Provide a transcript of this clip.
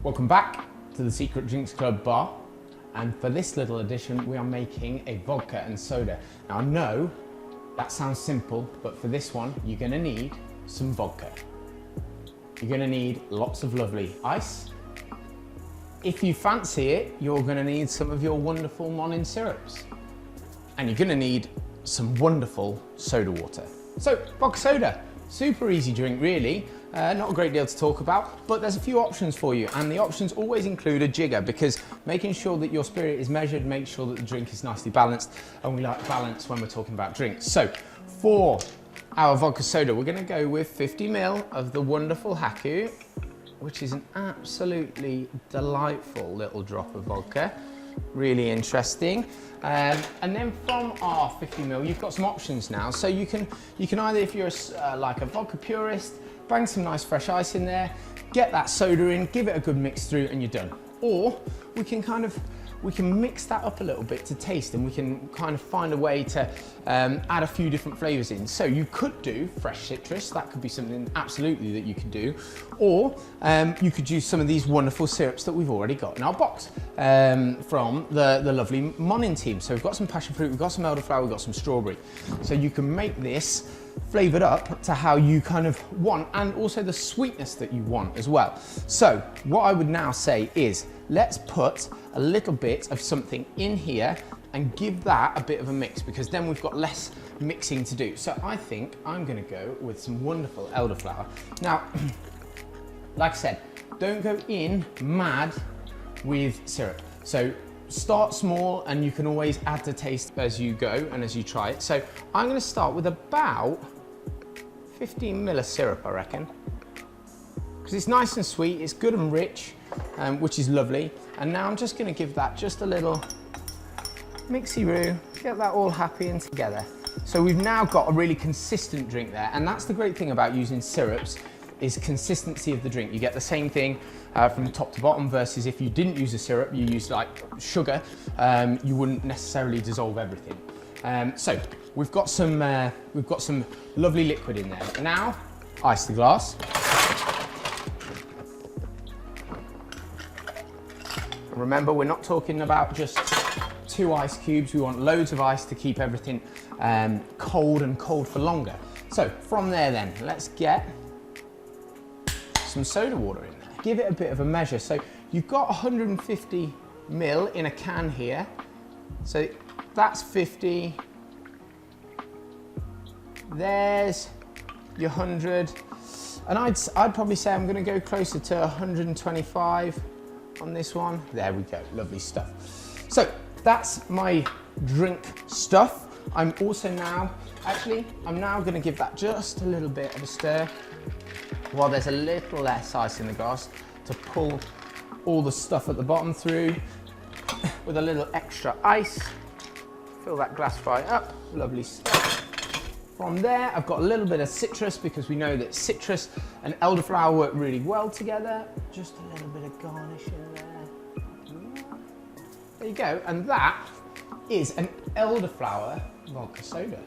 Welcome back to the Secret Drinks Club bar, and for this little edition we are making a vodka and soda. Now I know that sounds simple, but for this one you're going to need some vodka. You're going to need lots of lovely ice. If you fancy it, you're going to need some of your wonderful morning syrups, and you're going to need some wonderful soda water. So vodka soda, super easy drink really. Not a great deal to talk about, but there's a few options for you, and the options always include a jigger, because making sure that your spirit is measured makes sure that the drink is nicely balanced, and we like balance when we're talking about drinks. So for our vodka soda, we're going to go with 50 ml of the wonderful Haku, which is an absolutely delightful little drop of vodka. Really interesting. And then from our 50 ml, you've got some options now. So you can either, if you're like a vodka purist, bang some nice fresh ice in there, get that soda in, give it a good mix through, and you're done. Or we can mix that up a little bit to taste, and we can kind of find a way to add a few different flavors in. So you could do fresh citrus, that could be something absolutely that you could do. Or you could use some of these wonderful syrups that we've already got in our box from the lovely Monin team. So we've got some passion fruit, we've got some elderflower, we've got some strawberry. So you can make this flavored up to how you kind of want, and also the sweetness that you want as well. So what I would now say is, let's put a little bit of something in here and give that a bit of a mix, because then we've got less mixing to do. So I think I'm going to go with some wonderful elderflower. Now, like I said, don't go in mad with syrup. So start small, and you can always add to taste as you go and as you try it. So I'm going to start with about 15 ml of syrup, I reckon, because it's nice and sweet, it's good and rich, which is lovely. And now I'm just going to give that just a little mixy-roo, get that all happy and together. So we've now got a really consistent drink there, and that's the great thing about using syrups, is consistency of the drink. You get the same thing from top to bottom, versus if you didn't use a syrup, you used like sugar, you wouldn't necessarily dissolve everything. So we've got some lovely liquid in there. Now, ice the glass. Remember, we're not talking about just 2 ice cubes. We want loads of ice to keep everything cold and cold for longer. So from there then, let's get some soda water in there. Give it a bit of a measure. So you've got 150 ml in a can here. So that's 50. There's your 100. And I'd probably say I'm going to go closer to 125 on this one. There we go, lovely stuff. So that's my drink stuff. I'm now going to give that just a little bit of a stir, while there's a little less ice in the glass, to pull all the stuff at the bottom through with a little extra ice. Fill that glass right up, lovely stuff. From there, I've got a little bit of citrus, because we know that citrus and elderflower work really well together. Just a little bit of garnish in there. There you go, and that is an elderflower vodka soda.